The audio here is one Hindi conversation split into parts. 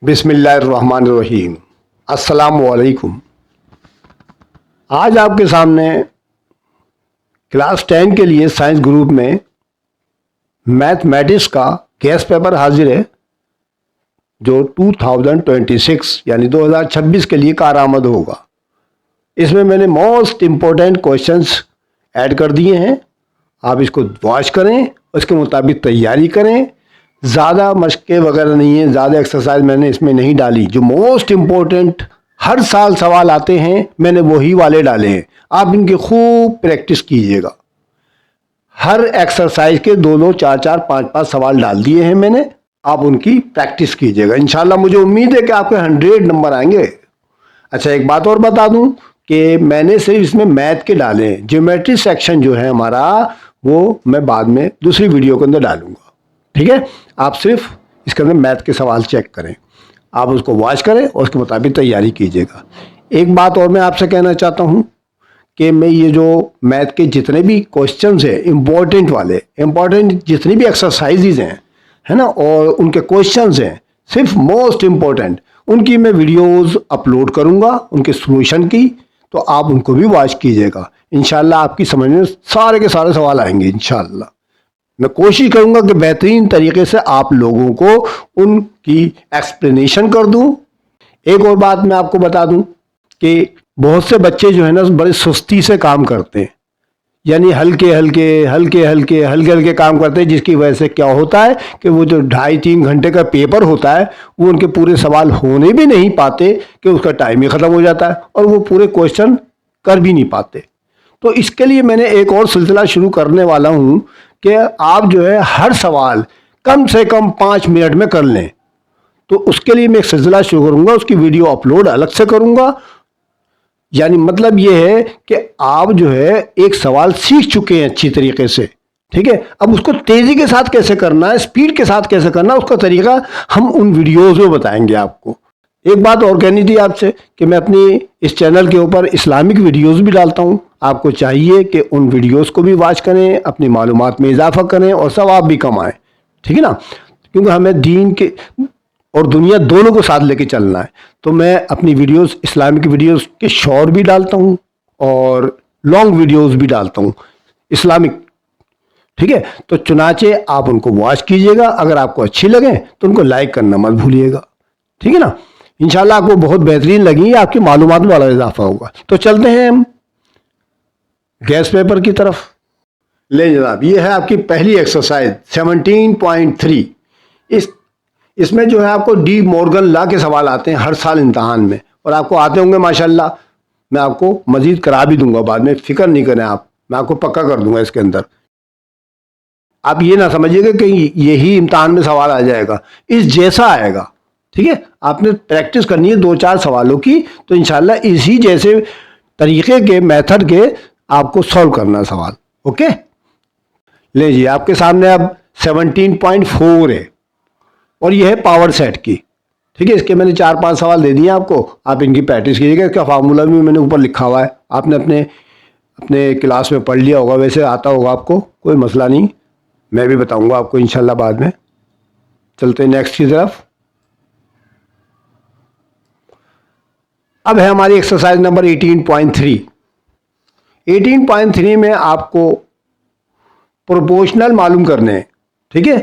बिस्मिल्लाहिर्रहमानिर्रहीम। अस्सलामुअलैकुम। आज आपके सामने क्लास 10 के लिए साइंस ग्रुप में मैथमेटिक्स का गेस्ट पेपर हाजिर है, जो 2026 यानी 2026 के लिए कारआमद होगा। इसमें मैंने मोस्ट इम्पोर्टेंट क्वेश्चंस ऐड कर दिए हैं। आप इसको वॉच करें, उसके मुताबिक तैयारी करें। ज़्यादा मशक़ें वगैरह नहीं है, ज़्यादा एक्सरसाइज मैंने इसमें नहीं डाली। जो मोस्ट इम्पोर्टेंट हर साल सवाल आते हैं मैंने वही वाले डाले हैं। आप इनकी खूब प्रैक्टिस कीजिएगा। हर एक्सरसाइज के दो दो चार चार पाँच पाँच सवाल डाल दिए हैं मैंने। आप उनकी प्रैक्टिस कीजिएगा। इंशाल्लाह मुझे उम्मीद है कि आपके 100 नंबर आएंगे। अच्छा, एक बात और बता दूं कि मैंने सिर्फ इसमें मैथ के डाले हैं। ज्योमेट्री सेक्शन जो है हमारा, वो मैं बाद में दूसरी वीडियो के अंदर डालूंगा। ठीक है, आप सिर्फ इसके अंदर मैथ के सवाल चेक करें, आप उसको वॉच करें और उसके मुताबिक तैयारी कीजिएगा। एक बात और मैं आपसे कहना चाहता हूँ कि मैं ये जो मैथ के जितने भी क्वेश्चंस हैं, इम्पोर्टेंट वाले, इम्पोर्टेंट जितनी भी एक्सरसाइजेज हैं, है ना, और उनके क्वेश्चंस हैं, सिर्फ मोस्ट इम्पोर्टेंट उनकी मैं वीडियोस अपलोड करूँगा, उनके सोल्यूशन की। तो आप उनको भी वॉच कीजिएगा। इंशाल्लाह आपकी समझ में सारे के सारे सवाल आएंगे। इंशाल्लाह मैं कोशिश करूंगा कि बेहतरीन तरीके से आप लोगों को उनकी एक्सप्लेनेशन कर दूं। एक और बात मैं आपको बता दूं कि बहुत से बच्चे जो है ना, बड़े सुस्ती से काम करते हैं, यानी हल्के हल्के हल्के हल्के हल्के हल्के काम करते हैं, जिसकी वजह से क्या होता है कि वो जो 2.5-3 घंटे का पेपर होता है, वो उनके पूरे सवाल होने भी नहीं पाते, कि उसका टाइम ही ख़त्म हो जाता है और वो पूरे क्वेश्चन कर भी नहीं पाते। तो इसके लिए मैंने एक और सिलसिला शुरू करने वाला हूँ कि आप जो है हर सवाल कम से कम 5 मिनट में कर लें। तो उसके लिए मैं एक सिलसिला शुरू करूँगा, उसकी वीडियो अपलोड अलग से करूँगा। यानी मतलब ये है कि आप जो है एक सवाल सीख चुके हैं अच्छी तरीके से, ठीक है। अब उसको तेज़ी के साथ कैसे करना है, स्पीड के साथ कैसे करना है, उसका तरीका हम उन वीडियोज़ में बताएंगे आपको। एक बात और कहनी थी आपसे कि मैं अपनी इस चैनल के ऊपर इस्लामिक वीडियोस भी डालता हूं। आपको चाहिए कि उन वीडियोस को भी वॉच करें, अपनी मालूमात में इजाफा करें और सवाब भी कमाएं, ठीक है ना। क्योंकि हमें दीन के और दुनिया दोनों को साथ लेके चलना है। तो मैं अपनी वीडियोस, इस्लामिक वीडियोस के शॉर्ट भी डालता हूँ और लॉन्ग वीडियोस भी डालता हूँ इस्लामिक, ठीक है। तो चुनाचे आप उनको वॉच कीजिएगा। अगर आपको अच्छी लगे तो उनको लाइक करना मत भूलिएगा, ठीक है ना। इंशाल्लाह आपको बहुत बेहतरीन लगी, आपकी मालूमात में बड़ा इजाफा होगा। तो चलते हैं हम गैस पेपर की तरफ। ले जनाब, ये है आपकी पहली एक्सरसाइज 17.3। इसमें जो है आपको डी मॉर्गन लॉ के सवाल आते हैं हर साल इम्तहान में, और आपको आते होंगे माशाल्लाह। मैं आपको मजीद करा भी दूंगा बाद में, फिक्र नहीं करें आप, मैं आपको पक्का कर दूंगा इसके अंदर। आप ये ना समझिएगा कि यही इम्तहान में सवाल आ जाएगा, इस जैसा आएगा, ठीक है। आपने प्रैक्टिस करनी है 2-4 सवालों की, तो इंशाल्लाह इसी जैसे तरीके के मेथड के आपको सॉल्व करना है सवाल। ओके, ले जी, आपके सामने अब 17.4 है और यह है पावर सेट की, ठीक है। इसके मैंने 4-5 सवाल दे दिए आपको, आप इनकी प्रैक्टिस कीजिएगा। इसका फार्मूला भी मैंने ऊपर लिखा हुआ है, आपने अपने अपने क्लास में पढ़ लिया होगा, वैसे आता होगा आपको, कोई मसला नहीं। मैं भी बताऊंगा आपको इंशाल्लाह बाद में। चलते हैं नेक्स्ट की तरफ। अब है हमारी एक्सरसाइज नंबर 18.3। 18.3 में आपको प्रोपोर्शनल मालूम करने हैं, ठीक है।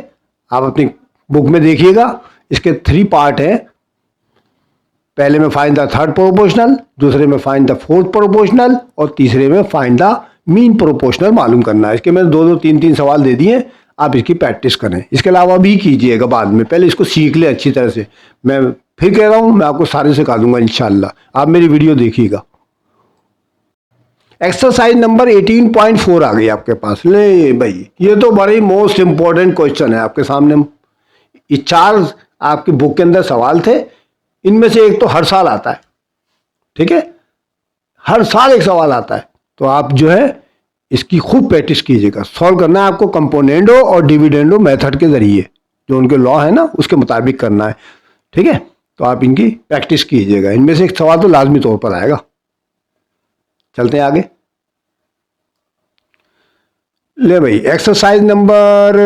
आप अपनी बुक में देखिएगा, इसके 3 पार्ट हैं। पहले में फाइंड द थर्ड प्रोपोर्शनल, दूसरे में फाइंड द फोर्थ प्रोपोर्शनल और तीसरे में फाइंड द मीन प्रोपोर्शनल मालूम करना है। इसके मैंने 2-2, 3-3 सवाल दे दिए, आप इसकी प्रैक्टिस करें। इसके अलावा भी कीजिएगा बाद में, पहले इसको सीख ले अच्छी तरह से। मैं फिर कह रहा हूं, मैं आपको सारे सिखा दूंगा इंशाल्लाह, आप मेरी वीडियो देखिएगा। एक्सरसाइज नंबर 18.4 आ गई आपके पास। ले भाई, ये तो बड़े मोस्ट इंपॉर्टेंट क्वेश्चन है आपके सामने। ये 4 आपकी बुक के अंदर सवाल थे, इनमें से एक तो हर साल आता है, ठीक है। हर साल एक सवाल आता है, तो आप जो है इसकी खूब प्रैक्टिस कीजिएगा। सॉल्व करना है आपको कंपोनेंडो और डिविडेंडो मेथड के जरिए, जो उनके लॉ है ना, उसके मुताबिक करना है, ठीक है। तो आप इनकी प्रैक्टिस कीजिएगा, इनमें से एक सवाल तो लाजमी तौर पर आएगा। चलते हैं आगे। ले भाई, एक्सरसाइज नंबर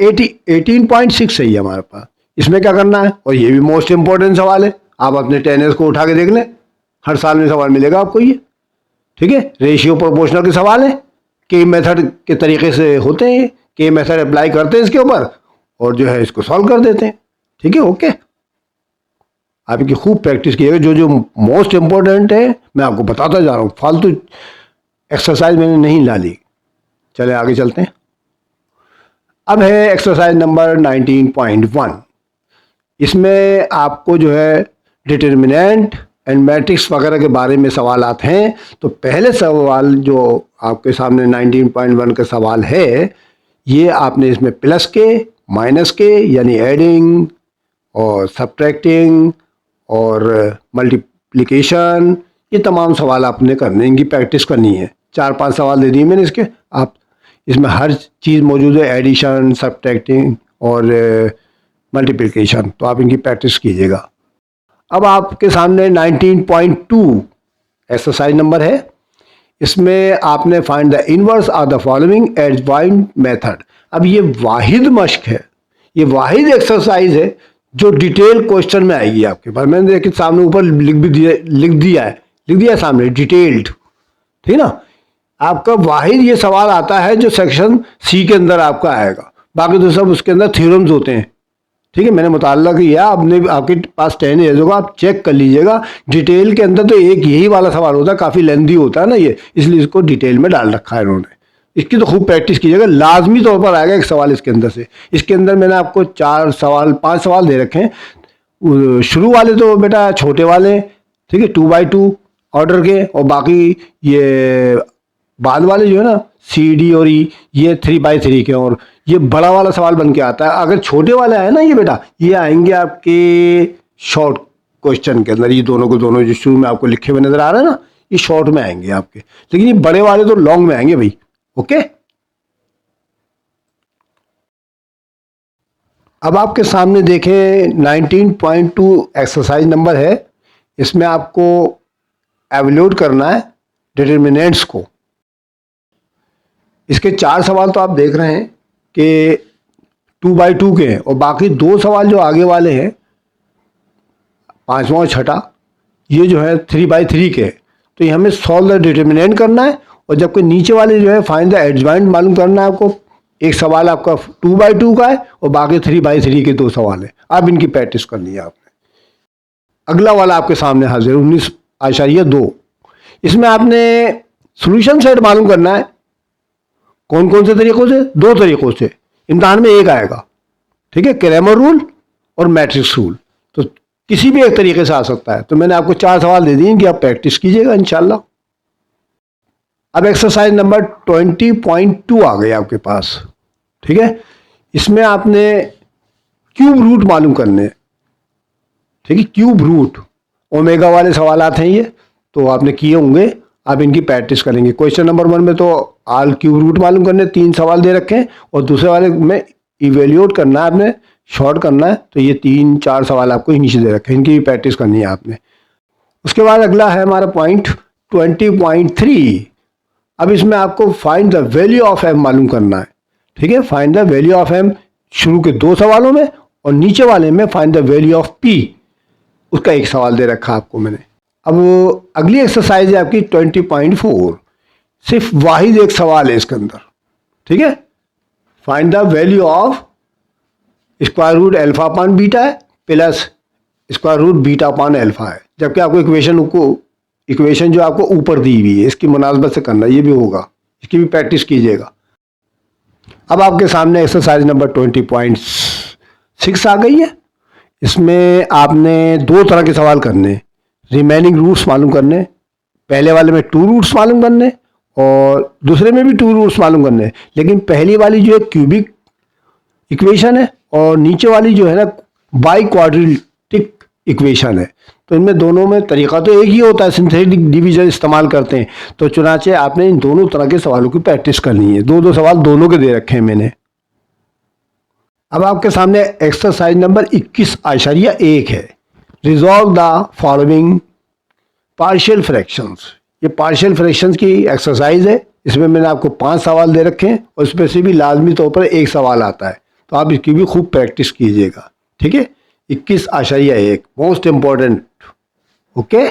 18.6 है हमारे पास। इसमें क्या करना है, और ये भी मोस्ट इंपॉर्टेंट सवाल है, आप अपने टेनिस को उठा के देख लें, हर साल में सवाल मिलेगा आपको ये, ठीक है। रेशियो प्रोपोर्शनल के सवाल है, के मेथड के तरीके से होते हैं, के मेथड अप्लाई करते हैं इसके ऊपर और जो है इसको सॉल्व कर देते हैं, ठीक है। ओके, आप इनकी खूब प्रैक्टिस कीजिएगा, जो जो मोस्ट इंपॉर्टेंट है मैं आपको बताता जा रहा हूँ, फालतू एक्सरसाइज मैंने नहीं डाली। चले आगे चलते हैं। अब है एक्सरसाइज नंबर 19.1। इसमें आपको जो है डिटर्मिनेंट एंड मैट्रिक्स वगैरह के बारे में सवाल आते हैं। तो पहले सवाल जो आपके सामने 19.1 का सवाल है, ये आपने इसमें प्लस के, माइनस के यानी एडिंग और सब्ट्रैक्टिंग और मल्टीप्लिकेशन, ये तमाम सवाल आपने करने, इनकी प्रैक्टिस करनी है। 4-5 सवाल दे दिए मैंने इसके, आप इसमें हर चीज़ मौजूद है, एडिशन, सब्ट्रैक्टिंग और मल्टीप्लिकेशन, तो आप इनकी प्रैक्टिस कीजिएगा। अब आपके सामने 19.2 एक्सरसाइज नंबर है। इसमें आपने find the inverse of the following adjoint method. अब ये वाहिद मश्क है, ये वाहिद एक्सरसाइज है जो डिटेल क्वेश्चन में आएगी आपके पास। मैंने देखिए सामने ऊपर लिख दिया सामने डिटेल्ड, ठीक ना। आपका वाहिद ये सवाल आता है जो सेक्शन सी के अंदर आपका आएगा, बाकी तो सब उसके अंदर थ्योरम्स होते हैं, ठीक है। मैंने मुताल्ला किया, आपने आपके पास 10 एज होगा, आप चेक कर लीजिएगा। डिटेल के अंदर तो एक यही वाला सवाल होता है, काफ़ी लेंदी होता है ना ये, इसलिए इसको डिटेल में डाल रखा है इन्होंने। इसकी तो खूब प्रैक्टिस कीजिएगा, लाजमी तौर पर आएगा एक सवाल इसके अंदर से। इसके अंदर मैंने आपको 5 सवाल दे रखे हैं। शुरू वाले तो बेटा छोटे वाले, ठीक है, 2x2 ऑर्डर के, और बाकी ये बाद वाले जो है ना CD और E, ये 3x3 के, और ये बड़ा वाला सवाल बन के आता है। अगर छोटे वाले आए ना ये बेटा, ये आएंगे आपके शॉर्ट क्वेश्चन के अंदर। ये दोनों को दोनों जो शुरू में आपको लिखे हुए नजर आ रहे हैं ना, ये शॉर्ट में आएंगे आपके, लेकिन ये बड़े वाले तो लॉन्ग में आएंगे भाई। ओके, अब आपके सामने देखें 19.2 एक्सरसाइज नंबर है। इसमें आपको एवल्यूट करना है डिटर्मिनेंट्स को। इसके 4 सवाल तो आप देख रहे हैं कि 2x2 के हैं, और बाकी 2 सवाल जो आगे वाले हैं, 5वां और 6ठा, ये जो है 3x3 के। तो ये हमें सॉल्व द डिटर्मिनेंट करना है, और जबकि नीचे वाले जो है फाइंड द एडजॉइंट मालूम करना है आपको। एक सवाल आपका 2x2 का है और बाकी 3x3 के 2 सवाल है। अब इनकी प्रैक्टिस करनी है आपने। अगला वाला आपके सामने हाजिर 19.2। इसमें आपने सोल्यूशन सेट मालूम करना है। कौन कौन से तरीकों से? 2 तरीकों से। इम्तहान में एक आएगा, ठीक है, क्रैमर रूल और मैट्रिक्स रूल। तो किसी भी एक तरीके से आ सकता है। तो मैंने आपको 4 सवाल दे दिए कि आप प्रैक्टिस कीजिएगा इंशाल्लाह। अब एक्सरसाइज नंबर 20.2 आ गई आपके पास, ठीक है। इसमें आपने क्यूब रूट मालूम करने, ठीक है, क्यूब रूट, ओमेगा वाले सवाल हैं ये, तो आपने किए होंगे, आप इनकी प्रैक्टिस करेंगे। क्वेश्चन नंबर 1 में तो आल क्यूब रूट मालूम करने 3 सवाल दे रखे हैं, और दूसरे वाले में इवेल्यूट करना है आपने, शॉर्ट करना है। तो ये 3-4 सवाल आपको नीचे दे रखे हैं, इनकी भी प्रैक्टिस करनी है आपने। उसके बाद अगला है हमारा पॉइंट 20.3। अब इसमें आपको find the value of M मालूम करना है, ठीक है। Find the value of M शुरू के 2 सवालों में, और नीचे वाले में find the value of P, उसका एक सवाल दे रखा आपको मैंने। अब अगली एक्सरसाइज है आपकी 20.4। सिर्फ वाहिद एक सवाल है इसके अंदर, ठीक है। Find the value of square root alpha upon beta है plus square root beta upon alpha है। जबकि आपको इक्वेशन जो आपको ऊपर दी हुई है, इसकी मुनासबत से करना, ये भी होगा, इसकी भी प्रैक्टिस कीजिएगा। अब आपके सामने एक्सरसाइज नंबर 20.6 आ गई है। इसमें आपने 2 तरह के सवाल करने, रिमेनिंग रूट्स मालूम करने। पहले वाले में 2 रूट्स मालूम करने, और दूसरे में भी 2 रूट्स मालूम करने। लेकिन पहली वाली जो है क्यूबिक इक्वेशन है, और नीचे वाली जो है ना बाई क्वाड्रेटिक इक्वेशन है। तो इनमें दोनों में तरीका तो एक ही होता है, सिंथेटिक डिवीजन इस्तेमाल करते हैं। तो चुनाचे आपने इन दोनों तरह के सवालों की प्रैक्टिस करनी है। 2-2 सवाल दोनों के दे रखे हैं मैंने। अब आपके सामने एक्सरसाइज नंबर 21.1 है। Resolve the following partial fractions. ये पार्शियल फ्रैक्शंस की एक्सरसाइज है। इसमें मैंने आपको 5 सवाल दे रखे हैं, और इसमें से भी लाजमी तौर पर एक सवाल आता है। तो आप इसकी भी खूब प्रैक्टिस कीजिएगा, ठीक है, 21.1 most important. Okay,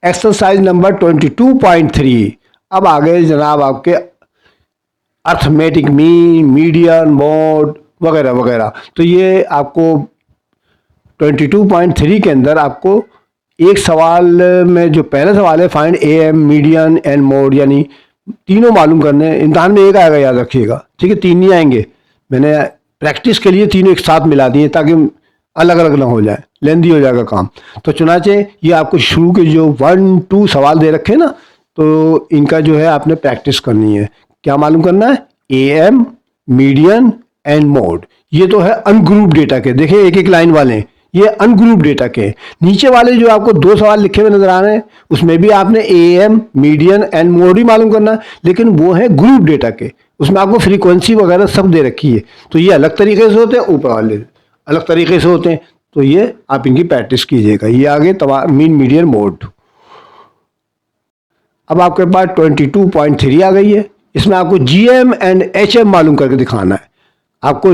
exercise number 22.3। अब आ गए जनाब आपके अर्थमेटिक मीन, मीडियन, मोड वगैरह वगैरह। तो ये आपको 22.3 के अंदर आपको एक सवाल में जो पहला सवाल है, find M, median and mode, यानी तीनों मालूम करने हैं। इम्तहान में एक आएगा, याद रखिएगा, ठीक है, तीन नहीं आएंगे। मैंने प्रैक्टिस के लिए तीनों एक साथ मिला दिए ताकि अलग अलग ना हो जाए, लेंदी हो जाएगा काम। तो चुनाचे ये आपको शुरू के जो 1, 2 सवाल दे रखे हैं ना, तो इनका जो है आपने प्रैक्टिस करनी है। क्या मालूम करना है? M, median and mode. ये तो है अनग्रुप डेटा के, देखिए एक एक लाइन वाले, ये अनग्रुप डेटा के। नीचे वाले जो आपको 2 सवाल लिखे हुए नजर आ रहे हैं, उसमें भी आपने एम, मीडियन एंड मोड ही मालूम करना है, लेकिन वो है ग्रुप डेटा के, उसमें आपको फ्रीक्वेंसी वगैरह सब दे रखी है। तो ये अलग तरीके से होते हैं, ऊपर वाले अलग तरीके से होते हैं। तो ये आप इनकी प्रैक्टिस कीजिएगा। ये आगे मीन, मीडियन, मोड। अब आपके पास 22.3 आ गई है। इसमें आपको जीएम एंड एचएम मालूम करके दिखाना है। आपको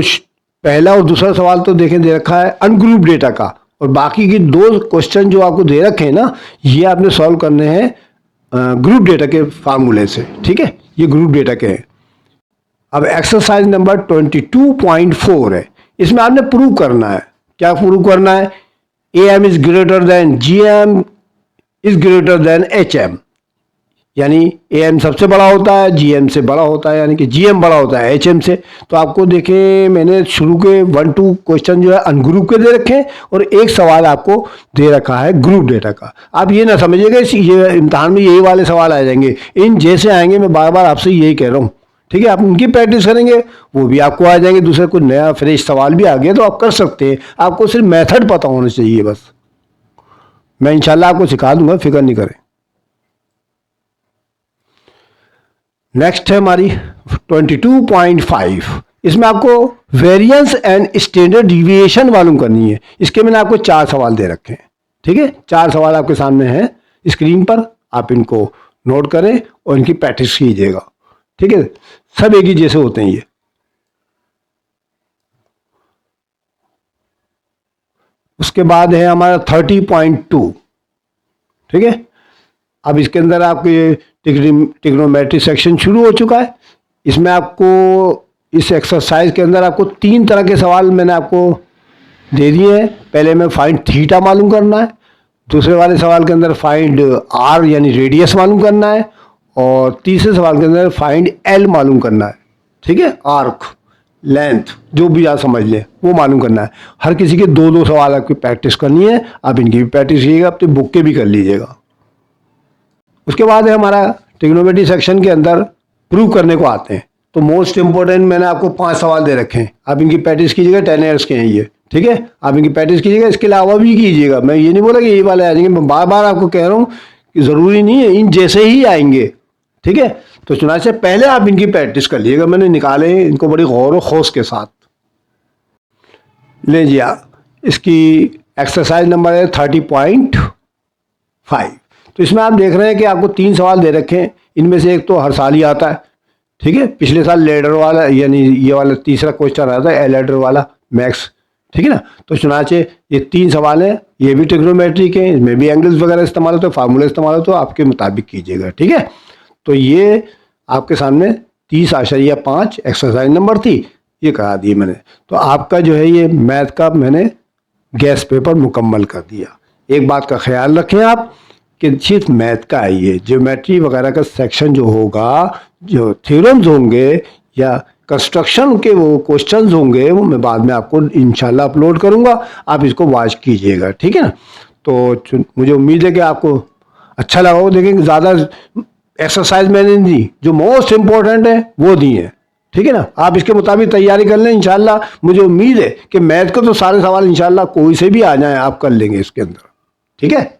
पहला और दूसरा सवाल तो देखें दे रखा है अनग्रुप डेटा का, और बाकी की 2 क्वेश्चन जो आपको दे रखे हैं ना, ये आपने सॉल्व करने हैं ग्रुप डेटा के फार्मूले से, ठीक है, ये ग्रुप डेटा के हैं। अब एक्सरसाइज नंबर 22.4 है। इसमें आपने प्रूव करना है। क्या प्रूव करना है? M is greater than GM is greater than HM, यानी एम सबसे बड़ा होता है, जीएम से बड़ा होता है, यानी कि जीएम बड़ा होता है एचएम से। तो आपको देखें, मैंने शुरू के 1, 2 क्वेश्चन जो है अनग्रुप के दे रखे हैं, और एक सवाल आपको दे रखा है ग्रुप डेटा का। आप ये ना समझिएगा ये इम्तहान में यही वाले सवाल आ जाएंगे, इन जैसे आएंगे, मैं बार बार आपसे यही कह रहा हूँ, ठीक है। आप उनकी प्रैक्टिस करेंगे, वो भी आपको आ जाएंगे। दूसरे कोई नया फ्रेश सवाल भी आ गया तो आप कर सकते हैं। आपको सिर्फ मेथड पता होना चाहिए बस। मैं इंशाल्लाह आपको सिखा दूंगा, फिक्र नहीं करें। नेक्स्ट है हमारी 22.5। इसमें आपको वेरिएंस एंड स्टैंडर्ड डिविएशन मालूम करनी है। इसके मैंने आपको 4 सवाल दे रखे हैं, ठीक है। 4 सवाल आपके सामने हैं स्क्रीन पर, आप इनको नोट करें और इनकी प्रैक्टिस कीजिएगा, ठीक है। सब एक ही जैसे होते हैं ये। उसके बाद है हमारा 30.2, ठीक है। अब इसके अंदर आपके ट्रिग्नोमेट्री सेक्शन शुरू हो चुका है। इसमें आपको इस एक्सरसाइज के अंदर आपको 3 तरह के सवाल मैंने आपको दे दिए हैं। पहले में फाइंड थीटा मालूम करना है, दूसरे वाले सवाल के अंदर फाइंड आर यानी रेडियस मालूम करना है, और तीसरे सवाल के अंदर फाइंड एल मालूम करना है, ठीक है। आर्क, लेंथ, जो भी आप समझ लें वो मालूम करना है। हर किसी के 2-2 सवाल आपकी प्रैक्टिस करनी है। आप इनकी भी प्रैक्टिस कीजिएगा, अपनी बुक के भी कर लीजिएगा। उसके बाद है हमारा ट्रिग्नोमेट्री सेक्शन के अंदर प्रूव करने को आते हैं। तो मोस्ट इंपॉर्टेंट मैंने आपको 5 सवाल दे रखे हैं, आप इनकी प्रैक्टिस कीजिएगा। 10 ईयर्स के हैं ये, ठीक है। आप इनकी प्रैक्टिस कीजिएगा, इसके अलावा भी कीजिएगा। मैं ये नहीं बोला कि यही वाले आ जाएंगे, मैं बार बार आपको कह रहा हूँ कि ज़रूरी नहीं है इन जैसे ही आएंगे, ठीक है। तो चुनाव से पहले आप इनकी प्रैक्टिस कर लीजिएगा। मैंने निकाले हैं इनको बड़ी गौर और खौस के साथ। ले जी, इसकी एक्सरसाइज नंबर है 30.5। तो इसमें आप देख रहे हैं कि आपको 3 सवाल दे रखे हैं। इनमें से एक तो हर साल ही आता है, ठीक है। पिछले साल लेडर वाला, यानी ये वाला तीसरा क्वेश्चन आता है लेडर वाला मैक्स, ठीक है ना। तो चुनाचे ये 3 सवाल हैं, ये भी ट्रिग्नोमेट्री के, इसमें भी एंगल्स वगैरह इस्तेमाल होते हैं, फार्मूले इस्तेमाल होते हैं, आपके मुताबिक कीजिएगा, ठीक है। तो ये आपके सामने 30.5 एक्सरसाइज नंबर थी, ये करा दी मैंने। तो आपका जो है ये मैथ का मैंने गैस पेपर मुकम्मल कर दिया। एक बात का ख्याल रखें आप कि सिर्फ मैथ का है, ये ज्योमेट्री वगैरह का सेक्शन जो होगा, जो थ्योरम्स होंगे या कंस्ट्रक्शन के वो क्वेश्चंस होंगे, वो मैं बाद में आपको इंशाल्लाह अपलोड करूंगा। आप इसको वॉच कीजिएगा, ठीक है ना। तो मुझे उम्मीद है कि आपको अच्छा लगा हो। देखेंगे ज़्यादा एक्सरसाइज मैंने दी, जो मोस्ट इम्पोर्टेंट है वो दी है, ठीक है ना। आप इसके मुताबिक तैयारी कर लें इंशाल्लाह। मुझे उम्मीद है कि मैथ को तो सारे सवाल इंशाल्लाह कोई से भी आ जाए आप कर लेंगे इसके अंदर, ठीक है।